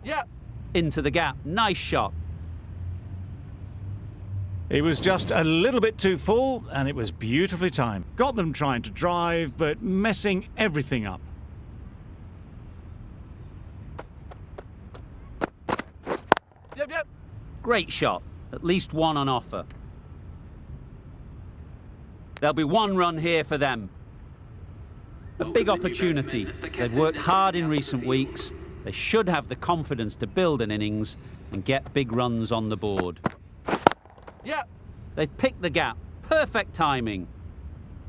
Yeah. Into the gap. Nice shot. It was just a little bit too full, and it was beautifully timed. Got them trying to drive, but messing everything up. Yep. Great shot. At least one on offer. There'll be one run here for them. A big opportunity. They've worked hard in recent weeks. They should have the confidence to build an innings and get big runs on the board. Yeah. They've picked the gap. Perfect timing.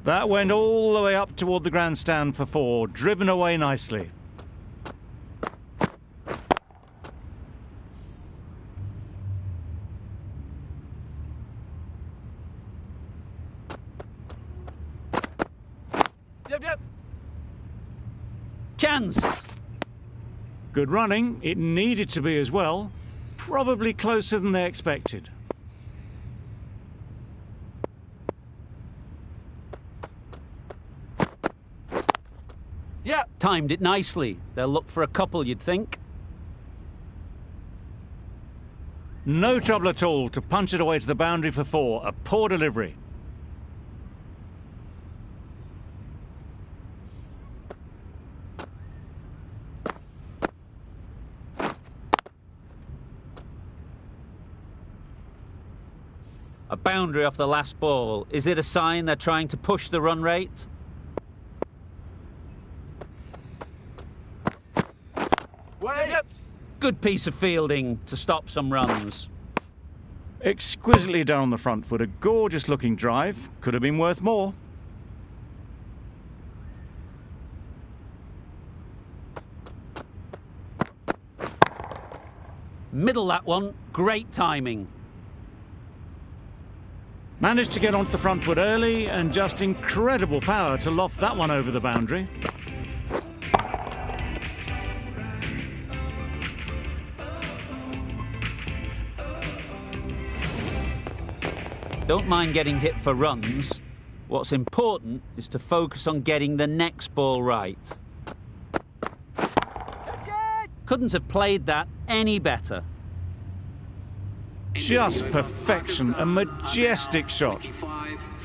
That went all the way up toward the grandstand for 4, driven away nicely. Yep. Chance! Good running. It needed to be as well. Probably closer than they expected. Yeah. Timed it nicely. They'll look for a couple, you'd think. No trouble at all to punch it away to the boundary for 4. A poor delivery. A boundary off the last ball. Is it a sign they're trying to push the run rate? Yep. Good piece of fielding to stop some runs. Exquisitely done on the front foot. A gorgeous looking drive. Could have been worth more. Middle that one. Great timing. Managed to get onto the front foot early and just incredible power to loft that one over the boundary. Don't mind getting hit for runs. What's important is to focus on getting the next ball right. Couldn't have played that any better. Just perfection, a majestic shot.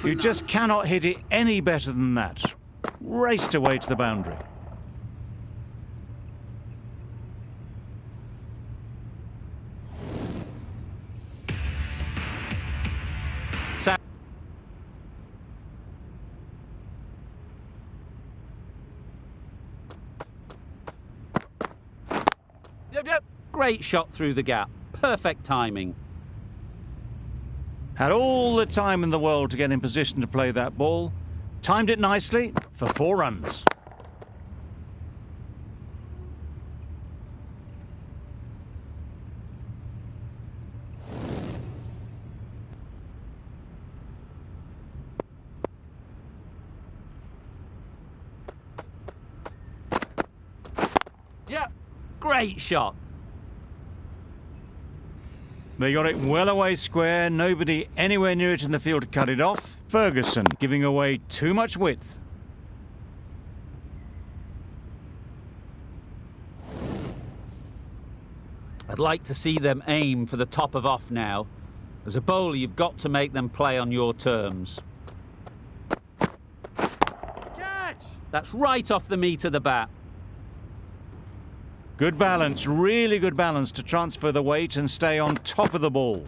You just cannot hit it any better than that. Raced away to the boundary. Yep. Great shot through the gap. Perfect timing. Had all the time in the world to get in position to play that ball. Timed it nicely for 4 runs. Yeah. Great shot. They got it well away square, nobody anywhere near it in the field to cut it off. Ferguson giving away too much width. I'd like to see them aim for the top of off now. As a bowler, you've got to make them play on your terms. Catch. That's right off the meat of the bat. Good balance, really good balance to transfer the weight and stay on top of the ball.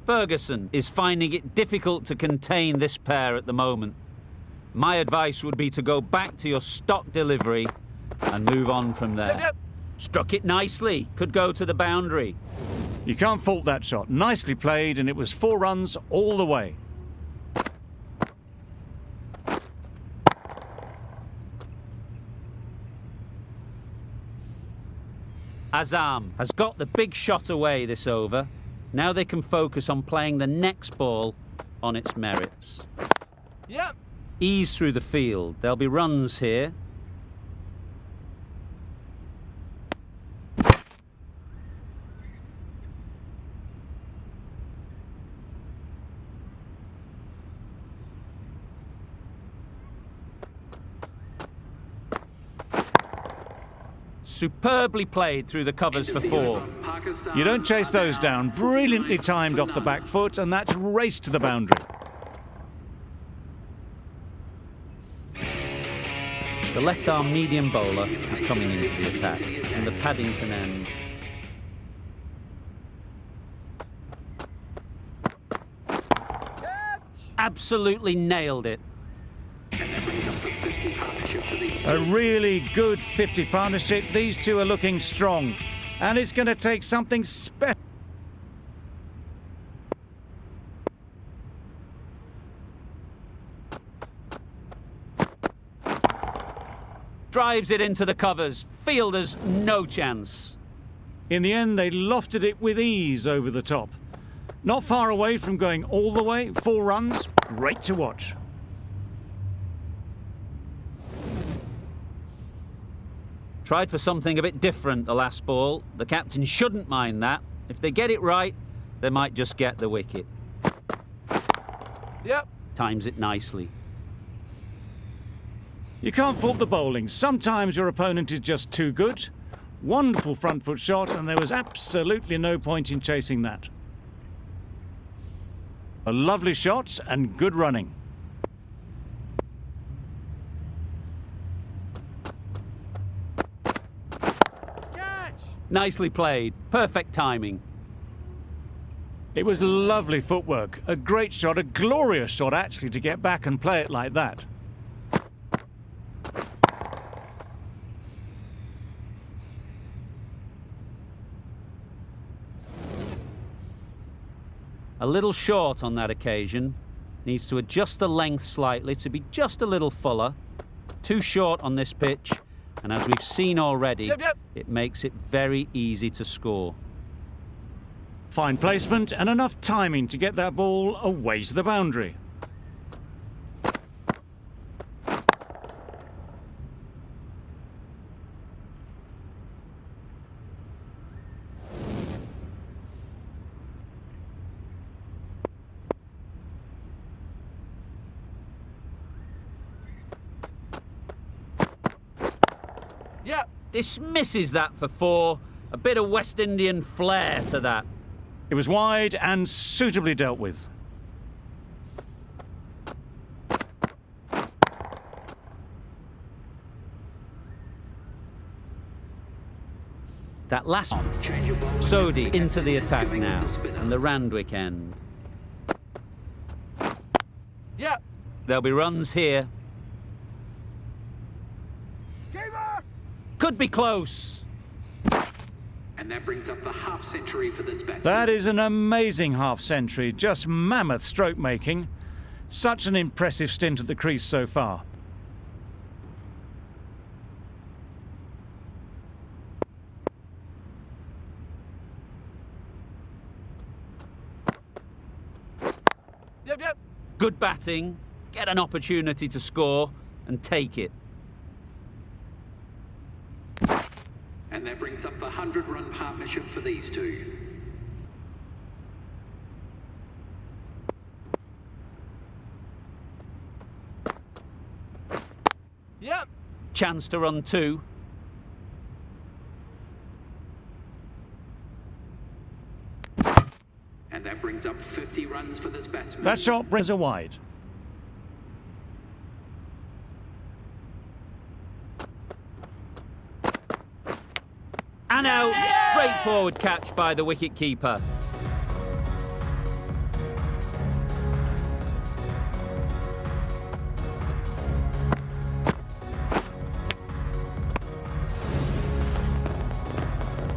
Ferguson is finding it difficult to contain this pair at the moment. My advice would be to go back to your stock delivery and move on from there. Yep. Struck it nicely. Could go to the boundary. You can't fault that shot. Nicely played, and it was 4 runs all the way. Azam has got the big shot away this over. Now they can focus on playing the next ball on its merits. Yep. Ease through the field. There'll be runs here. Superbly played through the covers for 4. You don't chase those down. Brilliantly timed off the back foot, and that's race to the boundary. The left-arm medium bowler is coming into the attack, and the Paddington end. Absolutely nailed it. A really good 50 partnership. These two are looking strong, and it's going to take something special. Drives it into the covers. Fielders, no chance. In the end, they lofted it with ease over the top. Not far away from going all the way. 4 runs. Great to watch. Tried for something a bit different the last ball. The captain shouldn't mind that. If they get it right, they might just get the wicket. Yep. Times it nicely. You can't fault the bowling. Sometimes your opponent is just too good. Wonderful front foot shot, and there was absolutely no point in chasing that. A lovely shot and good running. Catch! Nicely played. Perfect timing. It was lovely footwork. A great shot, a glorious shot actually, to get back and play it like that. A little short on that occasion. Needs to adjust the length slightly to be just a little fuller. Too short on this pitch, and as we've seen already, Yep. it makes it very easy to score. Fine placement and enough timing to get that ball away to the boundary. Yep. Dismisses that for 4. A bit of West Indian flair to that. It was wide and suitably dealt with. That last Sodhi into the attack now, and the Randwick end. Yep. There'll be runs here. Keeper! Could be close. And that brings up the half century for this batsman. That is an amazing half century. Just mammoth stroke making. Such an impressive stint at the crease so far. Yep. Good batting. Get an opportunity to score and take it. And that brings up the 100-run partnership for these two. Yep. Chance to run 2. And that brings up 50 runs for this batsman. That shot brings her wide. And out. Straightforward catch by the wicket-keeper.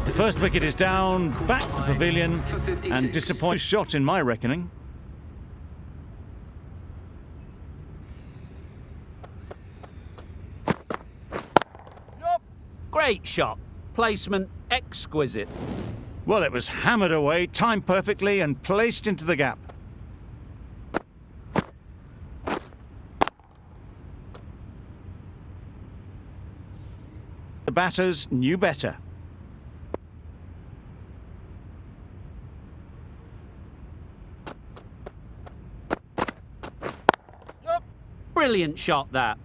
The first wicket is down, back to the pavilion, and disappointing shot in my reckoning. Great shot. Placement exquisite. Well, it was hammered away, timed perfectly, and placed into the gap. The batters knew better. Brilliant shot, that.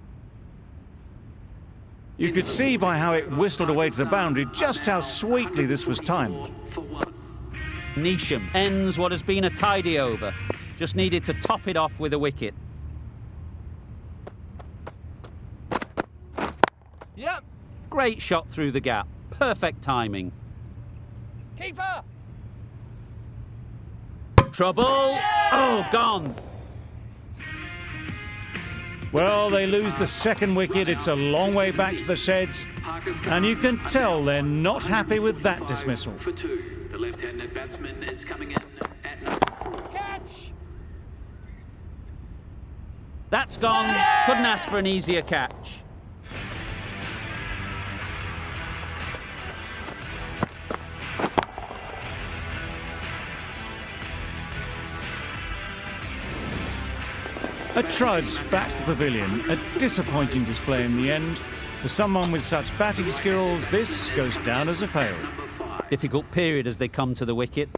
You could see by how it whistled away to the boundary just how sweetly this was timed. Neesham ends what has been a tidy over. Just needed to top it off with a wicket. Yep. Great shot through the gap. Perfect timing. Keeper. Trouble. Oh, gone. Well, they lose the second wicket. It's a long way back to the sheds. And you can tell they're not happy with that dismissal. For 2. The left-handed batsman is coming in at number 4. Catch. That's gone. Couldn't ask for an easier catch. A trudge back to the pavilion. A disappointing display in the end. For someone with such batting skills, this goes down as a fail. Difficult period as they come to the wicket.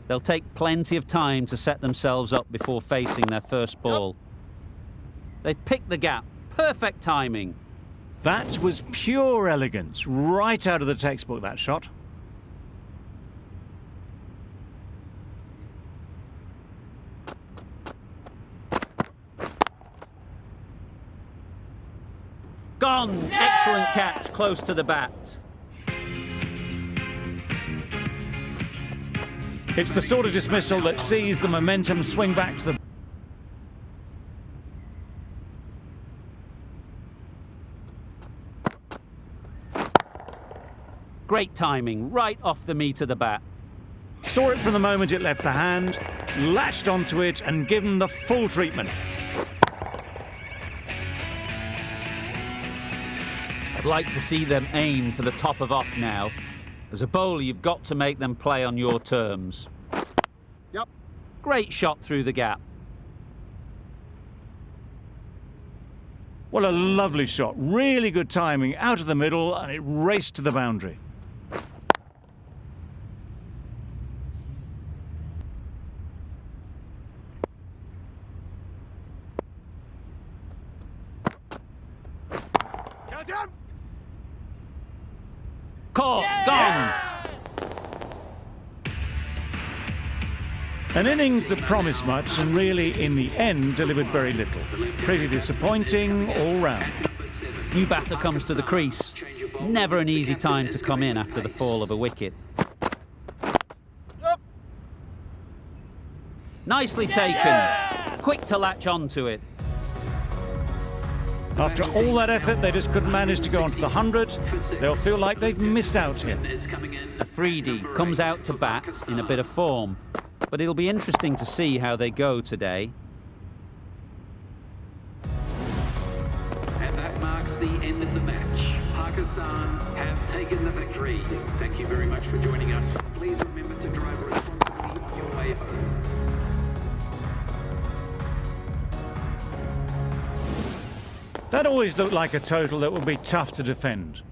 They'll take plenty of time to set themselves up before facing their first ball. They've picked the gap. Perfect timing. That was pure elegance. Right out of the textbook, that shot. Gone. Excellent catch, close to the bat. It's the sort of dismissal that sees the momentum swing back to the... Great timing, right off the meat of the bat. Saw it from the moment it left the hand, latched onto it and given the full treatment. I'd like to see them aim for the top of off now. As a bowler, you've got to make them play on your terms. Yep. Great shot through the gap. Well, a lovely shot. Really good timing, out of the middle, and it raced to the boundary. Count him. Caught. Gone. An innings that promised much and really, in the end, delivered very little. Pretty disappointing all round. New batter comes to the crease. Never an easy time to come in after the fall of a wicket. Yep. Nicely taken. Quick to latch onto it. After all that effort, they just couldn't manage to go onto the 100. They'll feel like they've missed out here. Afridi comes out to bat in a bit of form, but it'll be interesting to see how they go today. And that marks the end of the match. Pakistan have taken the victory. Thank you very much for joining us. Please remember to drive responsibly on your way home. That always looked like a total that would be tough to defend.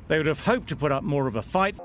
They would have hoped to put up more of a fight.